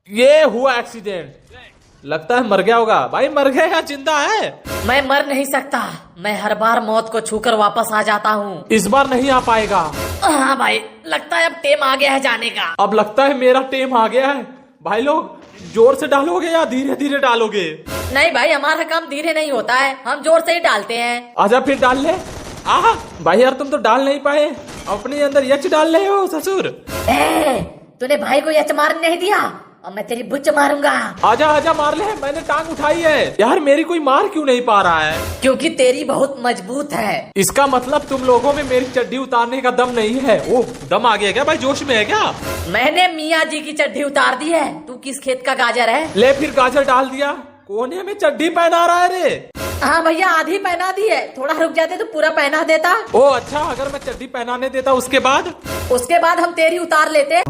ये हुआ एक्सीडेंट, लगता है मर गया होगा। भाई मर गया या जिंदा है? मैं मर नहीं सकता, मैं हर बार मौत को छूकर वापस आ जाता हूँ। इस बार नहीं आ पाएगा। हाँ भाई, लगता है अब टेम आ गया है जाने का। अब लगता है मेरा टेम आ गया है। भाई लोग जोर से डालोगे या धीरे धीरे डालोगे? नहीं भाई, हमारा काम धीरे नहीं होता है, हम जोर से ही डालते हैं। आजा फिर डाल ले। आह भाई यार तुम तो डाल नहीं पाए, अपने अंदर यच डाल रहे हो ससुर। तूने भाई को यच मारने नहीं दिया, अब मैं तेरी बुच्च मारूंगा। आजा आजा मार ले, मैंने टांग उठाई है। यार मेरी कोई मार क्यों नहीं पा रहा है? क्योंकि तेरी बहुत मजबूत है। इसका मतलब तुम लोगों में मेरी चड्डी उतारने का दम नहीं है। ओह दम आ गया क्या भाई? जोश में है क्या? मैंने मियाँ जी की चड्डी उतार दी है। तू किस खेत का गाजर है? ले फिर गाजर डाल दिया। कोने में चड्डी पहना रहा है रे? हाँ भैया, आधी पहना दी है, थोड़ा रुक जाते तो पूरा पहना देता। ओ अच्छा, अगर मैं चड्डी पहनाने देता उसके बाद हम तेरी उतार लेते।